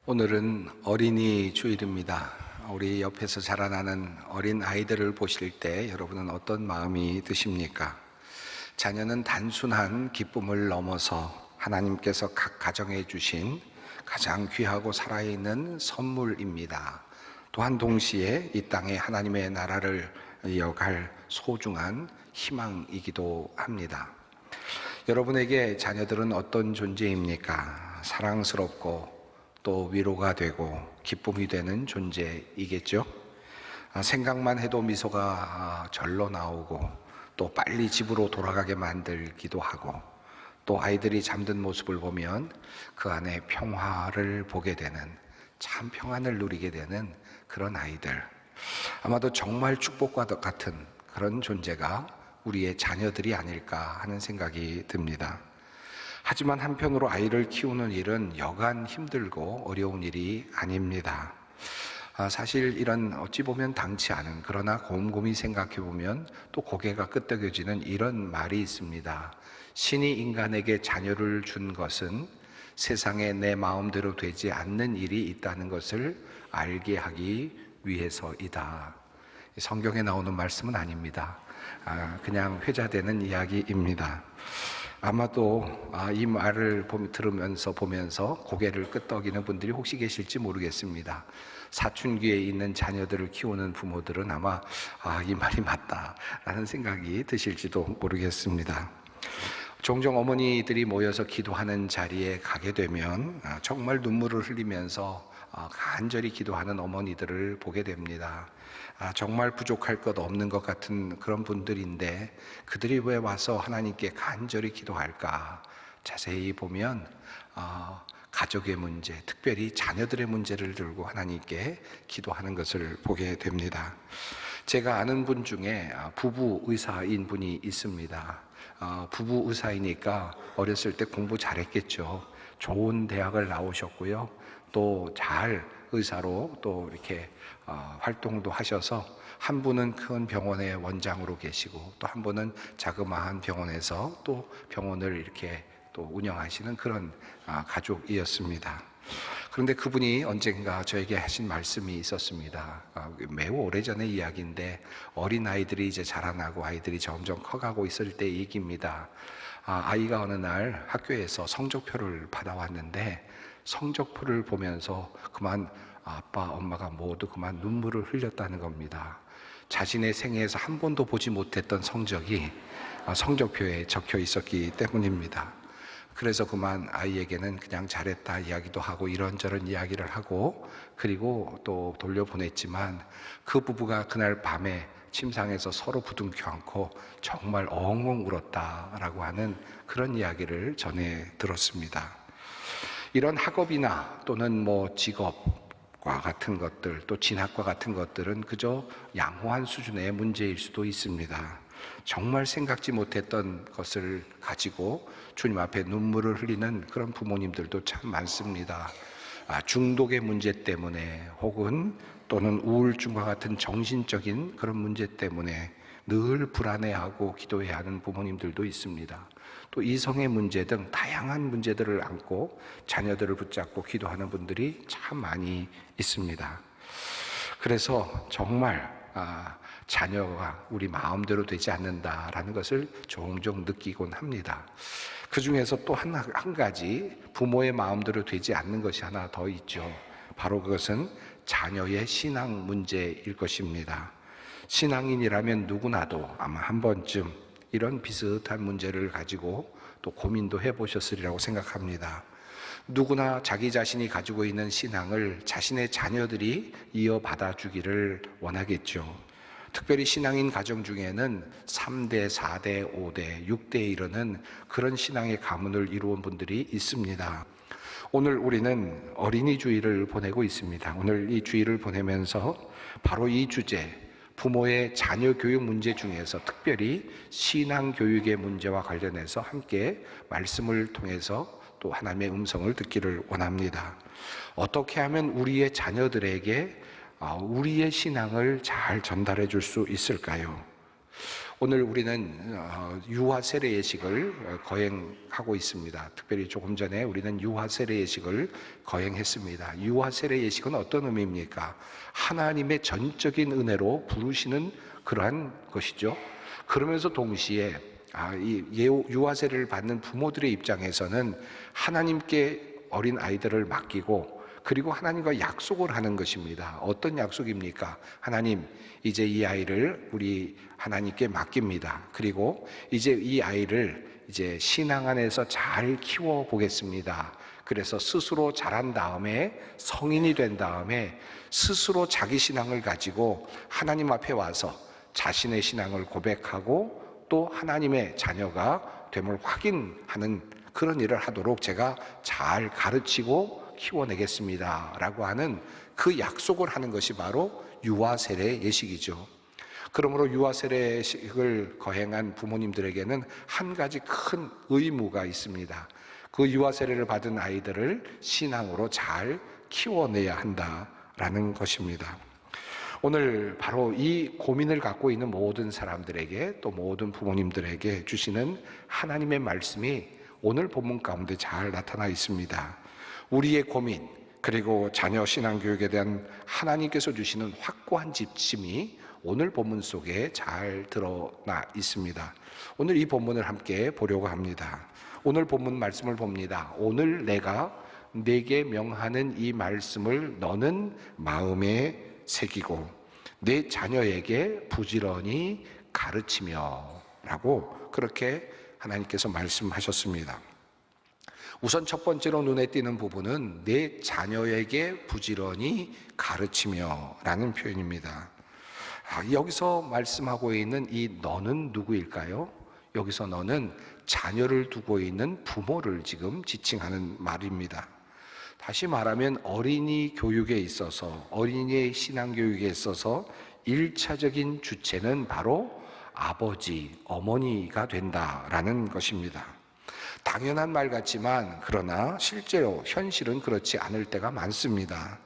오늘은 어린이 주일입니다. 우리 옆에서 자라나는 어린 아이들을 보실 때 여러분은 어떤 마음이 드십니까? 자녀는 단순한 기쁨을 넘어서 하나님께서 각 가정에 주신 가장 귀하고 살아있는 선물입니다. 또한 동시에 이 땅에 하나님의 나라를 이어갈 소중한 희망이기도 합니다. 여러분에게 자녀들은 어떤 존재입니까? 사랑스럽고 또 위로가 되고 기쁨이 되는 존재이겠죠. 생각만 해도 미소가 절로 나오고 또 빨리 집으로 돌아가게 만들기도 하고 또 아이들이 잠든 모습을 보면 그 안에 평화를 보게 되는, 참 평안을 누리게 되는 그런 아이들, 아마도 정말 축복과 같은 그런 존재가 우리의 자녀들이 아닐까 하는 생각이 듭니다. 하지만 한편으로 아이를 키우는 일은 여간 힘들고 어려운 일이 아닙니다. 사실 이런 어찌 보면 당치 않은, 그러나 곰곰이 생각해 보면 또 고개가 끄덕여지는 이런 말이 있습니다. 신이 인간에게 자녀를 준 것은 세상에 내 마음대로 되지 않는 일이 있다는 것을 알게 하기 위해서이다. 성경에 나오는 말씀은 아닙니다. 그냥 회자되는 이야기입니다. 아마도 이 말을 보면서 고개를 끄덕이는 분들이 혹시 계실지 모르겠습니다. 사춘기에 있는 자녀들을 키우는 부모들은 아마 이 말이 맞다라는 생각이 드실지도 모르겠습니다. 종종 어머니들이 모여서 기도하는 자리에 가게 되면 정말 눈물을 흘리면서 간절히 기도하는 어머니들을 보게 됩니다. 정말 부족할 것 없는 것 같은 그런 분들인데 그들이 왜 와서 하나님께 간절히 기도할까? 자세히 보면 가족의 문제, 특별히 자녀들의 문제를 들고 하나님께 기도하는 것을 보게 됩니다. 제가 아는 분 중에 부부 의사인 분이 있습니다. 부부 의사이니까 어렸을 때 공부 잘했겠죠. 좋은 대학을 나오셨고요. 또 잘 의사로 또 이렇게 활동도 하셔서 한 분은 큰 병원의 원장으로 계시고 또 한 분은 자그마한 병원에서 또 병원을 이렇게 또 운영하시는 그런 가족이었습니다. 그런데 그분이 언젠가 저에게 하신 말씀이 있었습니다. 매우 오래전의 이야기인데 어린아이들이 이제 자라나고 아이들이 점점 커가고 있을 때 얘기입니다. 아이가 어느 날 학교에서 성적표를 받아왔는데 성적표를 보면서 그만 아빠, 엄마가 모두 그만 눈물을 흘렸다는 겁니다. 자신의 생애에서 한 번도 보지 못했던 성적이 성적표에 적혀 있었기 때문입니다. 그래서 그만 아이에게는 그냥 잘했다 이야기도 하고 이런저런 이야기를 하고 그리고 또 돌려보냈지만 그 부부가 그날 밤에 침상에서 서로 부둥켜 안고 정말 엉엉 울었다라고 하는 그런 이야기를 전해 들었습니다. 이런 학업이나 또는 직업과 같은 것들, 또 진학과 같은 것들은 그저 양호한 수준의 문제일 수도 있습니다. 정말 생각지 못했던 것을 가지고 주님 앞에 눈물을 흘리는 그런 부모님들도 참 많습니다. 중독의 문제 때문에 혹은 또는 우울증과 같은 정신적인 그런 문제 때문에 늘 불안해하고 기도해야 하는 부모님들도 있습니다. 또 이성의 문제 등 다양한 문제들을 안고 자녀들을 붙잡고 기도하는 분들이 참 많이 있습니다. 그래서 정말 자녀가 우리 마음대로 되지 않는다라는 것을 종종 느끼곤 합니다. 그 중에서 또 한 가지 부모의 마음대로 되지 않는 것이 하나 더 있죠. 바로 그것은 자녀의 신앙 문제일 것입니다. 신앙인이라면 누구나도 아마 한 번쯤 이런 비슷한 문제를 가지고 또 고민도 해보셨으리라고 생각합니다. 누구나 자기 자신이 가지고 있는 신앙을 자신의 자녀들이 이어받아 주기를 원하겠죠. 특별히 신앙인 가정 중에는 3대, 4대, 5대, 6대에 이르는 그런 신앙의 가문을 이루은 분들이 있습니다. 오늘 우리는 어린이 주일을 보내고 있습니다. 오늘 이 주일을 보내면서 바로 이 주제, 부모의 자녀 교육 문제 중에서 특별히 신앙 교육의 문제와 관련해서 함께 말씀을 통해서 또 하나님의 음성을 듣기를 원합니다. 어떻게 하면 우리의 자녀들에게 우리의 신앙을 잘 전달해 줄 수 있을까요? 오늘 우리는 유아 세례 예식을 거행하고 있습니다. 특별히 조금 전에 우리는 유아 세례 예식을 거행했습니다. 유아 세례 예식은 어떤 의미입니까? 하나님의 전적인 은혜로 부르시는 그러한 것이죠. 그러면서 동시에 이 유아 세례를 받는 부모들의 입장에서는 하나님께 어린 아이들을 맡기고 그리고 하나님과 약속을 하는 것입니다. 어떤 약속입니까? 하나님, 이제 이 아이를 우리 하나님께 맡깁니다. 그리고 이제 이 아이를 이제 신앙 안에서 잘 키워 보겠습니다. 그래서 스스로 자란 다음에 성인이 된 다음에 스스로 자기 신앙을 가지고 하나님 앞에 와서 자신의 신앙을 고백하고 또 하나님의 자녀가 됨을 확인하는 그런 일을 하도록 제가 잘 가르치고 키워내겠습니다 라고 하는 그 약속을 하는 것이 바로 유아 세례 예식이죠. 그러므로 유아 세례 예식을 거행한 부모님들에게는 한 가지 큰 의무가 있습니다. 그 유아 세례를 받은 아이들을 신앙으로 잘 키워내야 한다라는 것입니다. 오늘 바로 이 고민을 갖고 있는 모든 사람들에게 또 모든 부모님들에게 주시는 하나님의 말씀이 오늘 본문 가운데 잘 나타나 있습니다. 우리의 고민 그리고 자녀 신앙교육에 대한 하나님께서 주시는 확고한 지침이 오늘 본문 속에 잘 드러나 있습니다. 오늘 이 본문을 함께 보려고 합니다. 오늘 본문 말씀을 봅니다. 오늘 내가 내게 명하는 이 말씀을 너는 마음에 새기고 내 자녀에게 부지런히 가르치며 라고 그렇게 하나님께서 말씀하셨습니다. 우선 첫 번째로 눈에 띄는 부분은 내 자녀에게 부지런히 가르치며 라는 표현입니다. 여기서 말씀하고 있는 이 너는 누구일까요? 여기서 너는 자녀를 두고 있는 부모를 지금 지칭하는 말입니다. 다시 말하면 어린이 교육에 있어서 어린이의 신앙교육에 있어서 1차적인 주체는 바로 아버지, 어머니가 된다라는 것입니다. 당연한 말 같지만 그러나 실제로 현실은 그렇지 않을 때가 많습니다.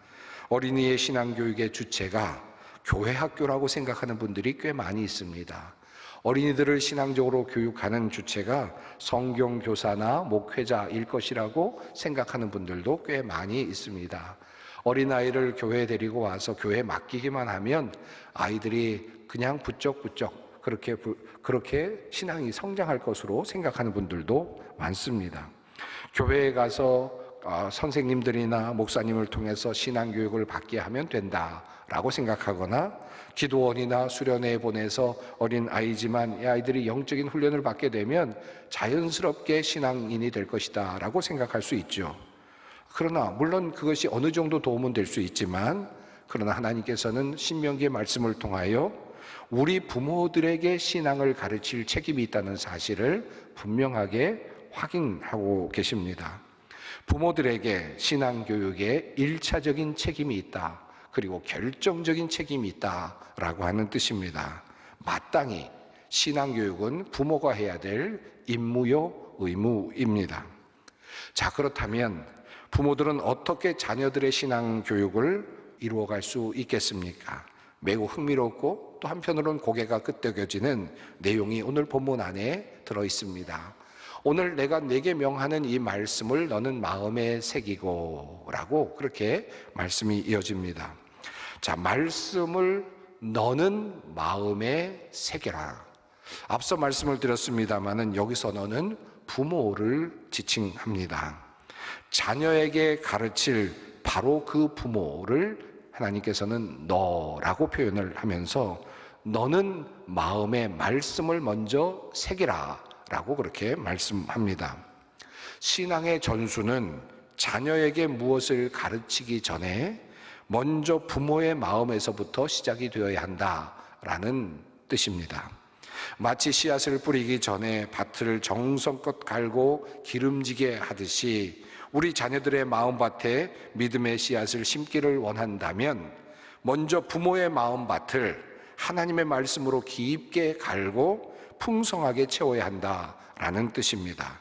어린이의 신앙교육의 주체가 교회 학교라고 생각하는 분들이 꽤 많이 있습니다. 어린이들을 신앙적으로 교육하는 주체가 성경교사나 목회자일 것이라고 생각하는 분들도 꽤 많이 있습니다. 어린아이를 교회에 데리고 와서 교회에 맡기기만 하면 아이들이 그냥 부쩍부쩍 그렇게 신앙이 성장할 것으로 생각하는 분들도 많습니다. 교회에 가서 선생님들이나 목사님을 통해서 신앙교육을 받게 하면 된다라고 생각하거나 기도원이나 수련회에 보내서 어린 아이지만 이 아이들이 영적인 훈련을 받게 되면 자연스럽게 신앙인이 될 것이다 라고 생각할 수 있죠. 그러나 물론 그것이 어느 정도 도움은 될 수 있지만 그러나 하나님께서는 신명기의 말씀을 통하여 우리 부모들에게 신앙을 가르칠 책임이 있다는 사실을 분명하게 확인하고 계십니다. 부모들에게 신앙교육에 1차적인 책임이 있다. 그리고 결정적인 책임이 있다라고 하는 뜻입니다. 마땅히 신앙교육은 부모가 해야 될 임무요 의무입니다. 자, 그렇다면 부모들은 어떻게 자녀들의 신앙교육을 이루어갈 수 있겠습니까? 매우 흥미롭고 또 한편으로는 고개가 끄덕여지는 내용이 오늘 본문 안에 들어 있습니다. 오늘 내가 내게 명하는 이 말씀을 너는 마음에 새기고 라고 그렇게 말씀이 이어집니다. 자, 말씀을 너는 마음에 새겨라. 앞서 말씀을 드렸습니다마는 여기서 너는 부모를 지칭합니다. 자녀에게 가르칠 바로 그 부모를 하나님께서는 너라고 표현을 하면서 너는 마음에 말씀을 먼저 새기라 라고 그렇게 말씀합니다. 신앙의 전수는 자녀에게 무엇을 가르치기 전에 먼저 부모의 마음에서부터 시작이 되어야 한다라는 뜻입니다. 마치 씨앗을 뿌리기 전에 밭을 정성껏 갈고 기름지게 하듯이 우리 자녀들의 마음밭에 믿음의 씨앗을 심기를 원한다면 먼저 부모의 마음밭을 하나님의 말씀으로 깊게 갈고 풍성하게 채워야 한다라는 뜻입니다.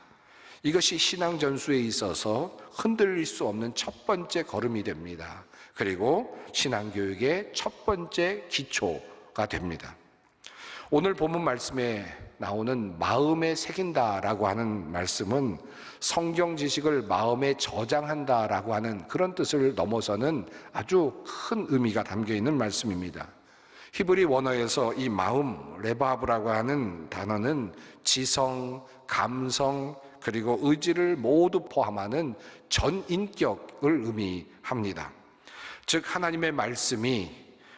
이것이 신앙 전수에 있어서 흔들릴 수 없는 첫 번째 걸음이 됩니다. 그리고 신앙 교육의 첫 번째 기초가 됩니다. 오늘 본문 말씀에 나오는 마음에 새긴다라고 하는 말씀은 성경 지식을 마음에 저장한다라고 하는 그런 뜻을 넘어서는 아주 큰 의미가 담겨 있는 말씀입니다. 히브리 원어에서 이 마음, 레바브라고 하는 단어는 지성, 감성, 그리고 의지를 모두 포함하는 전인격을 의미합니다. 즉 하나님의 말씀이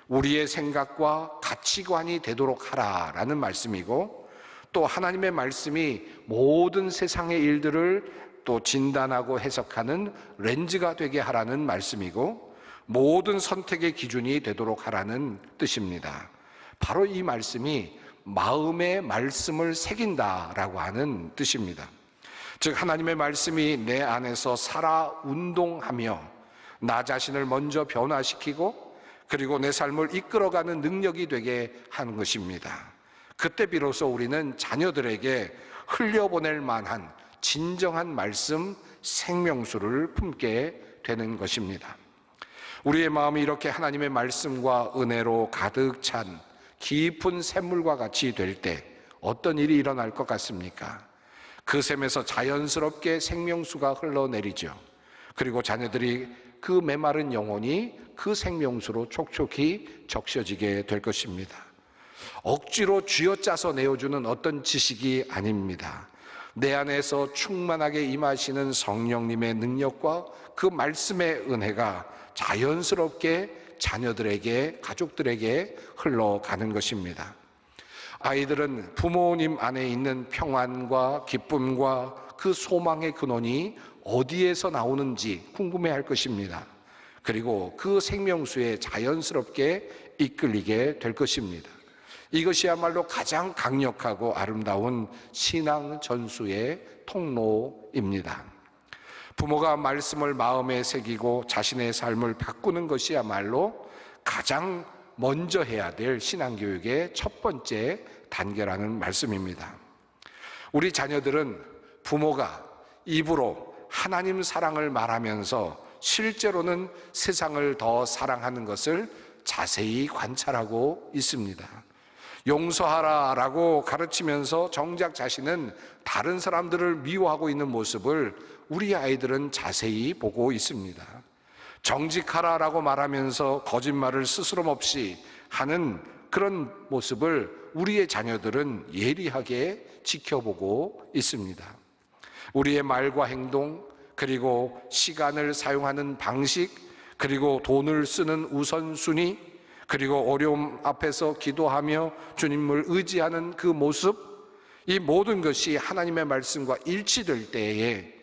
우리의 생각과 가치관이 되도록 하라라는 말씀이고, 또 하나님의 말씀이 모든 세상의 일들을 또 진단하고 해석하는 렌즈가 되게 하라는 말씀이고, 모든 선택의 기준이 되도록 하라는 뜻입니다. 바로 이 말씀이 마음의 말씀을 새긴다라고 하는 뜻입니다. 즉 하나님의 말씀이 내 안에서 살아 운동하며 나 자신을 먼저 변화시키고 그리고 내 삶을 이끌어가는 능력이 되게 하는 것입니다. 그때 비로소 우리는 자녀들에게 흘려보낼 만한 진정한 말씀, 생명수를 품게 되는 것입니다. 우리의 마음이 이렇게 하나님의 말씀과 은혜로 가득 찬 깊은 샘물과 같이 될 때 어떤 일이 일어날 것 같습니까? 그 샘에서 자연스럽게 생명수가 흘러내리죠. 그리고 자녀들이 그 메마른 영혼이 그 생명수로 촉촉히 적셔지게 될 것입니다. 억지로 쥐어짜서 내어주는 어떤 지식이 아닙니다. 내 안에서 충만하게 임하시는 성령님의 능력과 그 말씀의 은혜가 자연스럽게 자녀들에게, 가족들에게 흘러가는 것입니다. 아이들은 부모님 안에 있는 평안과 기쁨과 그 소망의 근원이 어디에서 나오는지 궁금해할 것입니다. 그리고 그 생명수에 자연스럽게 이끌리게 될 것입니다. 이것이야말로 가장 강력하고 아름다운 신앙 전수의 통로입니다. 부모가 말씀을 마음에 새기고 자신의 삶을 바꾸는 것이야말로 가장 먼저 해야 될 신앙교육의 첫 번째 단계라는 말씀입니다. 우리 자녀들은 부모가 입으로 하나님 사랑을 말하면서 실제로는 세상을 더 사랑하는 것을 자세히 관찰하고 있습니다. 용서하라라고 가르치면서 정작 자신은 다른 사람들을 미워하고 있는 모습을 우리 아이들은 자세히 보고 있습니다. 정직하라라고 말하면서 거짓말을 스스럼 없이 하는 그런 모습을 우리의 자녀들은 예리하게 지켜보고 있습니다. 우리의 말과 행동, 그리고 시간을 사용하는 방식, 그리고 돈을 쓰는 우선순위, 그리고 어려움 앞에서 기도하며 주님을 의지하는 그 모습, 이 모든 것이 하나님의 말씀과 일치될 때에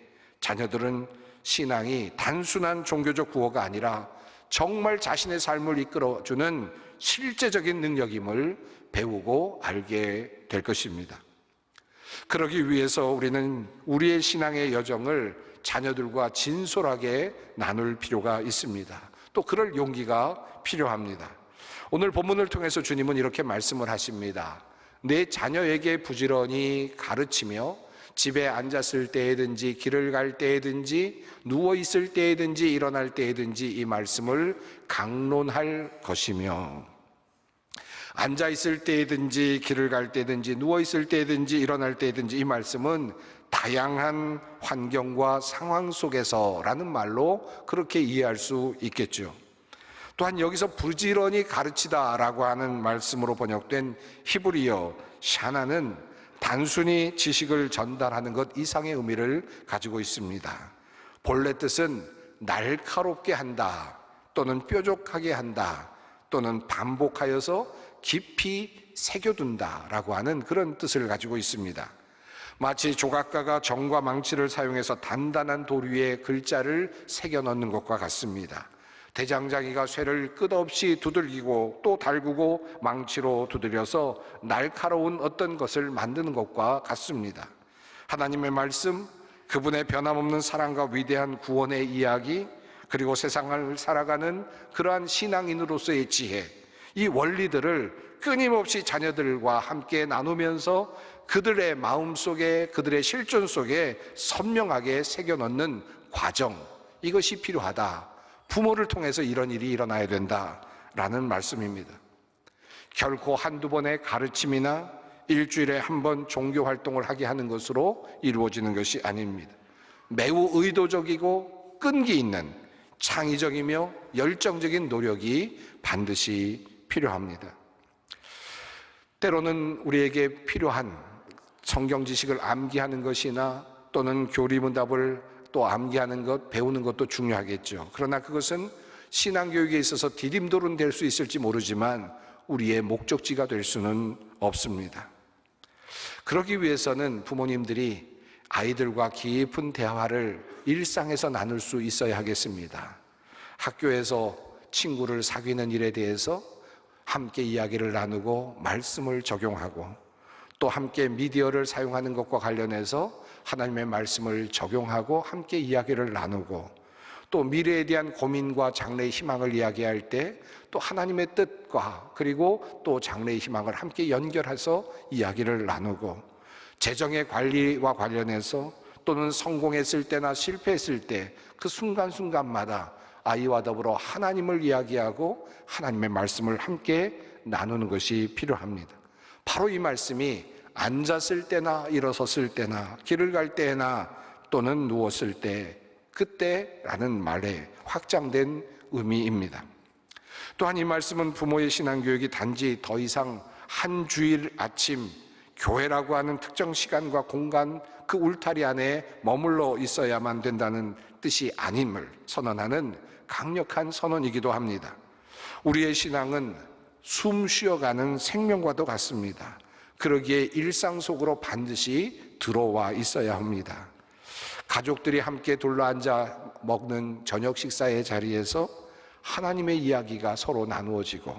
자녀들은 신앙이 단순한 종교적 구호가 아니라 정말 자신의 삶을 이끌어주는 실제적인 능력임을 배우고 알게 될 것입니다. 그러기 위해서 우리는 우리의 신앙의 여정을 자녀들과 진솔하게 나눌 필요가 있습니다. 또 그럴 용기가 필요합니다. 오늘 본문을 통해서 주님은 이렇게 말씀을 하십니다. 내 자녀에게 부지런히 가르치며 집에 앉았을 때에든지 길을 갈 때에든지 누워있을 때에든지 일어날 때에든지 이 말씀을 강론할 것이며, 앉아있을 때에든지 길을 갈 때든지 누워있을 때든지 일어날 때든지 이 말씀은 다양한 환경과 상황 속에서라는 말로 그렇게 이해할 수 있겠죠. 또한 여기서 부지런히 가르치다라고 하는 말씀으로 번역된 히브리어 샤나는 단순히 지식을 전달하는 것 이상의 의미를 가지고 있습니다. 본래 뜻은 날카롭게 한다, 또는 뾰족하게 한다, 또는 반복하여서 깊이 새겨둔다라고 하는 그런 뜻을 가지고 있습니다. 마치 조각가가 정과 망치를 사용해서 단단한 돌 위에 글자를 새겨 넣는 것과 같습니다. 대장장이가 쇠를 끝없이 두들기고 또 달구고 망치로 두드려서 날카로운 어떤 것을 만드는 것과 같습니다. 하나님의 말씀, 그분의 변함없는 사랑과 위대한 구원의 이야기, 그리고 세상을 살아가는 그러한 신앙인으로서의 지혜, 이 원리들을 끊임없이 자녀들과 함께 나누면서 그들의 마음속에, 그들의 실존 속에 선명하게 새겨넣는 과정, 이것이 필요하다. 부모를 통해서 이런 일이 일어나야 된다라는 말씀입니다. 결코 한두 번의 가르침이나 일주일에 한 번 종교 활동을 하게 하는 것으로 이루어지는 것이 아닙니다. 매우 의도적이고 끈기 있는 창의적이며 열정적인 노력이 반드시 필요합니다. 때로는 우리에게 필요한 성경 지식을 암기하는 것이나 또는 교리문답을 또 암기하는 것, 배우는 것도 중요하겠죠. 그러나 그것은 신앙교육에 있어서 디딤돌은 될 수 있을지 모르지만 우리의 목적지가 될 수는 없습니다. 그러기 위해서는 부모님들이 아이들과 깊은 대화를 일상에서 나눌 수 있어야 하겠습니다. 학교에서 친구를 사귀는 일에 대해서 함께 이야기를 나누고 말씀을 적용하고, 또 함께 미디어를 사용하는 것과 관련해서 하나님의 말씀을 적용하고 함께 이야기를 나누고, 또 미래에 대한 고민과 장래의 희망을 이야기할 때 또 하나님의 뜻과 그리고 또 장래의 희망을 함께 연결해서 이야기를 나누고, 재정의 관리와 관련해서 또는 성공했을 때나 실패했을 때 그 순간순간마다 아이와 더불어 하나님을 이야기하고 하나님의 말씀을 함께 나누는 것이 필요합니다. 바로 이 말씀이 앉았을 때나 일어섰을 때나 길을 갈 때나 또는 누웠을 때, 그때라는 말에 확장된 의미입니다. 또한 이 말씀은 부모의 신앙교육이 단지 더 이상 한 주일 아침 교회라고 하는 특정 시간과 공간 그 울타리 안에 머물러 있어야만 된다는 뜻이 아님을 선언하는 강력한 선언이기도 합니다. 우리의 신앙은 숨 쉬어가는 생명과도 같습니다. 그러기에 일상 속으로 반드시 들어와 있어야 합니다. 가족들이 함께 둘러앉아 먹는 저녁 식사의 자리에서 하나님의 이야기가 서로 나누어지고,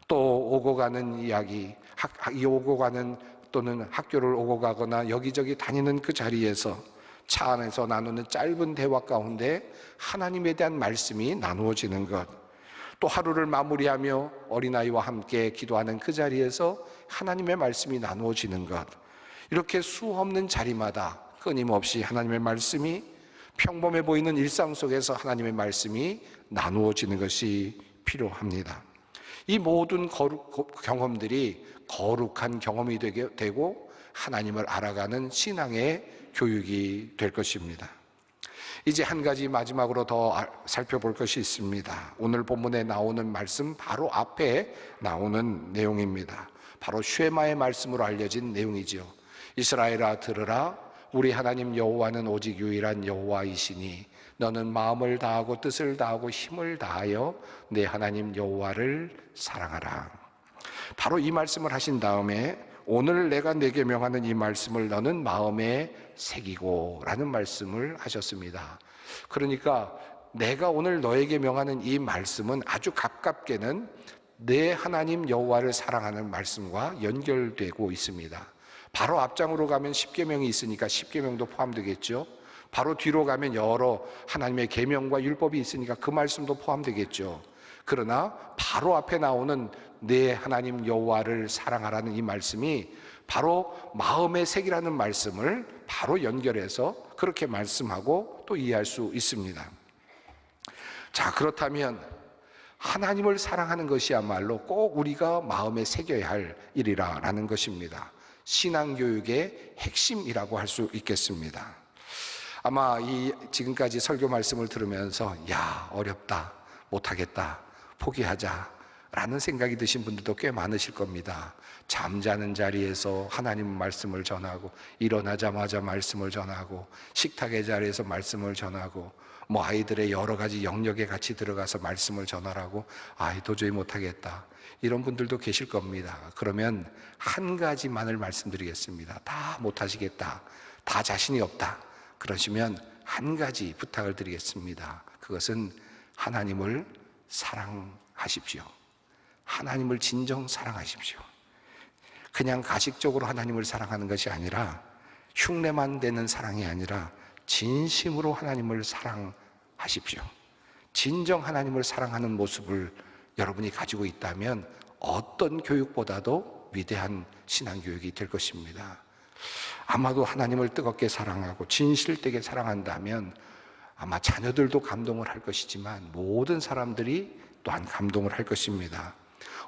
또 오고 가는 이야기, 오고 가는 또는 학교를 오고 가거나 여기저기 다니는 그 자리에서 차 안에서 나누는 짧은 대화 가운데 하나님에 대한 말씀이 나누어지는 것, 또 하루를 마무리하며 어린아이와 함께 기도하는 그 자리에서 하나님의 말씀이 나누어지는 것, 이렇게 수없는 자리마다 끊임없이 하나님의 말씀이, 평범해 보이는 일상 속에서 하나님의 말씀이 나누어지는 것이 필요합니다. 이 모든 경험들이 거룩한 경험이 되고 하나님을 알아가는 신앙의 교육이 될 것입니다. 이제 한 가지 마지막으로 더 살펴볼 것이 있습니다. 오늘 본문에 나오는 말씀 바로 앞에 나오는 내용입니다. 바로 쉐마의 말씀으로 알려진 내용이죠. 이스라엘아 들으라, 우리 하나님 여호와는 오직 유일한 여호와이시니 너는 마음을 다하고 뜻을 다하고 힘을 다하여 내 하나님 여호와를 사랑하라. 바로 이 말씀을 하신 다음에 오늘 내가 내게 명하는 이 말씀을 너는 마음에 새기고 라는 말씀을 하셨습니다. 그러니까 내가 오늘 너에게 명하는 이 말씀은 아주 가깝게는 내 하나님 여호와를 사랑하는 말씀과 연결되고 있습니다. 바로 앞장으로 가면 십계명이 있으니까 십계명도 포함되겠죠. 바로 뒤로 가면 여러 하나님의 계명과 율법이 있으니까 그 말씀도 포함되겠죠. 그러나 바로 앞에 나오는 내 하나님 여호와를 사랑하라는 이 말씀이 바로 마음의 색이라는 말씀을 바로 연결해서 그렇게 말씀하고 또 이해할 수 있습니다. 자, 그렇다면 하나님을 사랑하는 것이야말로 꼭 우리가 마음에 새겨야 할 일이라는 것입니다. 신앙교육의 핵심이라고 할 수 있겠습니다. 아마 지금까지 설교 말씀을 들으면서 어렵다, 못하겠다, 포기하자 라는 생각이 드신 분들도 꽤 많으실 겁니다. 잠자는 자리에서 하나님 말씀을 전하고, 일어나자마자 말씀을 전하고, 식탁의 자리에서 말씀을 전하고, 아이들의 여러 가지 영역에 같이 들어가서 말씀을 전하라고, 도저히 못하겠다, 이런 분들도 계실 겁니다. 그러면 한 가지만을 말씀드리겠습니다. 다 못하시겠다, 다 자신이 없다 그러시면 한 가지 부탁을 드리겠습니다. 그것은 하나님을 사랑하십시오. 하나님을 진정 사랑하십시오. 그냥 가식적으로 하나님을 사랑하는 것이 아니라, 흉내만 내는 사랑이 아니라 진심으로 하나님을 사랑하십시오. 진정 하나님을 사랑하는 모습을 여러분이 가지고 있다면 어떤 교육보다도 위대한 신앙교육이 될 것입니다. 아마도 하나님을 뜨겁게 사랑하고 진실되게 사랑한다면 아마 자녀들도 감동을 할 것이지만 모든 사람들이 또한 감동을 할 것입니다.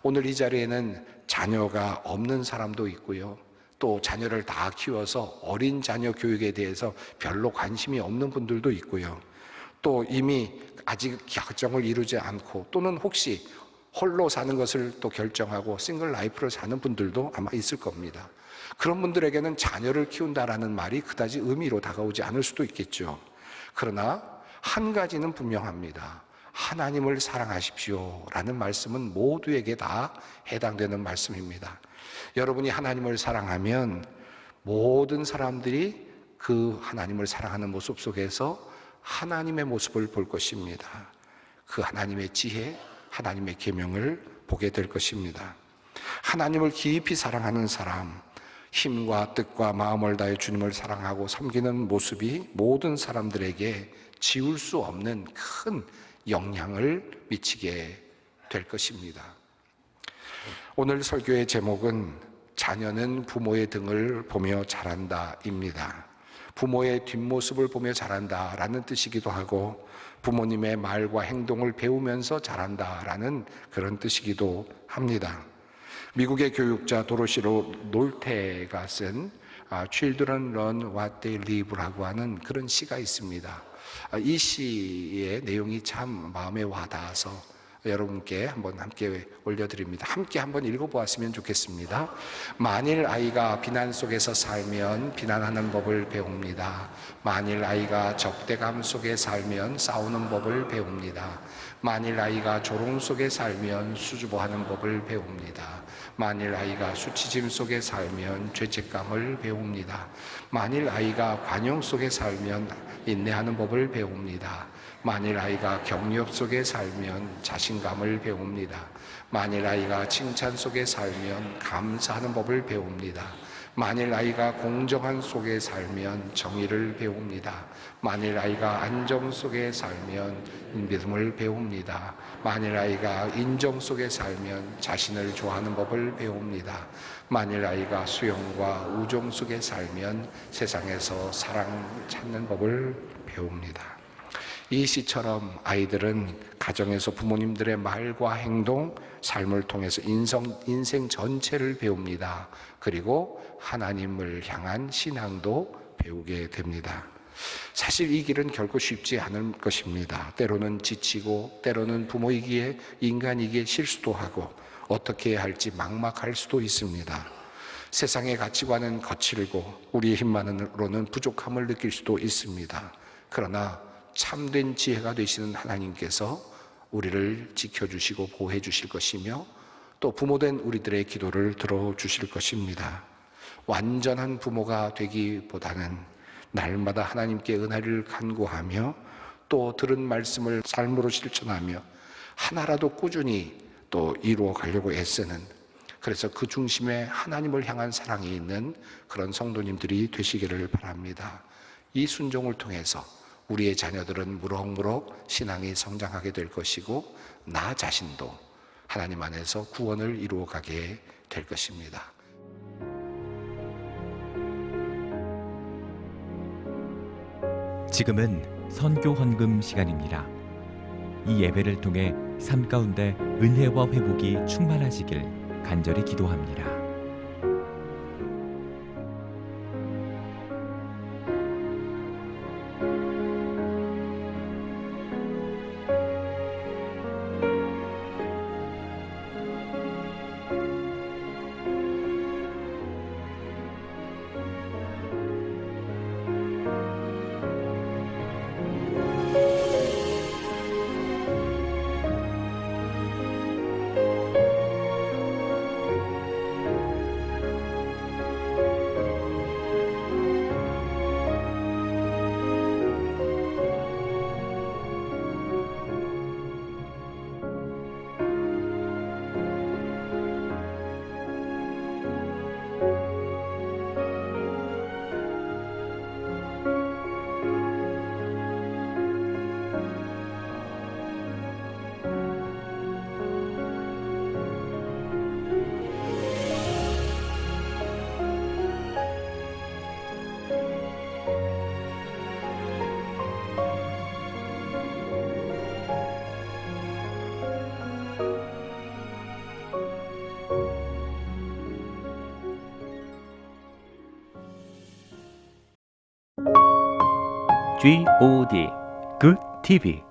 오늘 이 자리에는 자녀가 없는 사람도 있고요. 또 자녀를 다 키워서 어린 자녀 교육에 대해서 별로 관심이 없는 분들도 있고요. 또 이미 아직 결정을 이루지 않고 또는 혹시 홀로 사는 것을 또 결정하고 싱글 라이프를 사는 분들도 아마 있을 겁니다. 그런 분들에게는 자녀를 키운다라는 말이 그다지 의미로 다가오지 않을 수도 있겠죠. 그러나 한 가지는 분명합니다. 하나님을 사랑하십시오 라는 말씀은 모두에게 다 해당되는 말씀입니다. 여러분이 하나님을 사랑하면 모든 사람들이 그 하나님을 사랑하는 모습 속에서 하나님의 모습을 볼 것입니다. 그 하나님의 지혜, 하나님의 계명을 보게 될 것입니다. 하나님을 깊이 사랑하는 사람, 힘과 뜻과 마음을 다해 주님을 사랑하고 섬기는 모습이 모든 사람들에게 지울 수 없는 큰 영향을 미치게 될 것입니다. 오늘 설교의 제목은 자녀는 부모의 등을 보며 자란다입니다. 부모의 뒷모습을 보며 자란다라는 뜻이기도 하고 부모님의 말과 행동을 배우면서 자란다라는 그런 뜻이기도 합니다. 미국의 교육자 도로시 놀테가 쓴 Children Learn What They Live라고 하는 그런 시가 있습니다. 이 시의 내용이 참 마음에 와닿아서 여러분께 한번 함께 올려드립니다. 함께 한번 읽어보았으면 좋겠습니다. 만일 아이가 비난 속에서 살면 비난하는 법을 배웁니다. 만일 아이가 적대감 속에 살면 싸우는 법을 배웁니다. 만일 아이가 조롱 속에 살면 수줍어하는 법을 배웁니다. 만일 아이가 수치심 속에 살면 죄책감을 배웁니다. 만일 아이가 관용 속에 살면 인내하는 법을 배웁니다. 만일 아이가 격려 속에 살면 자신감을 배웁니다. 만일 아이가 칭찬 속에 살면 감사하는 법을 배웁니다. 만일 아이가 공정한 속에 살면 정의를 배웁니다. 만일 아이가 안정 속에 살면 믿음을 배웁니다. 만일 아이가 인정 속에 살면 자신을 좋아하는 법을 배웁니다. 만일 아이가 수용과 우정 속에 살면 세상에서 사랑 찾는 법을 배웁니다. 이 시처럼 아이들은 가정에서 부모님들의 말과 행동, 삶을 통해서 인생 전체를 배웁니다. 그리고 하나님을 향한 신앙도 배우게 됩니다. 사실 이 길은 결코 쉽지 않을 것입니다. 때로는 지치고 때로는 부모이기에 인간이기에 실수도 하고 어떻게 해야 할지 막막할 수도 있습니다. 세상의 가치관은 거칠고 우리의 힘만으로는 부족함을 느낄 수도 있습니다. 그러나 참된 지혜가 되시는 하나님께서 우리를 지켜주시고 보호해 주실 것이며 또 부모된 우리들의 기도를 들어주실 것입니다. 완전한 부모가 되기보다는 날마다 하나님께 은혜를 간구하며 또 들은 말씀을 삶으로 실천하며 하나라도 꾸준히 또 이루어 가려고 애쓰는, 그래서 그 중심에 하나님을 향한 사랑이 있는 그런 성도님들이 되시기를 바랍니다. 이 순종을 통해서 우리의 자녀들은 무럭무럭 신앙이 성장하게 될 것이고 나 자신도 하나님 안에서 구원을 이루어가게 될 것입니다. 지금은 선교 헌금 시간입니다. 이 예배를 통해 삶 가운데 은혜와 회복이 충만하시길 간절히 기도합니다. Good TV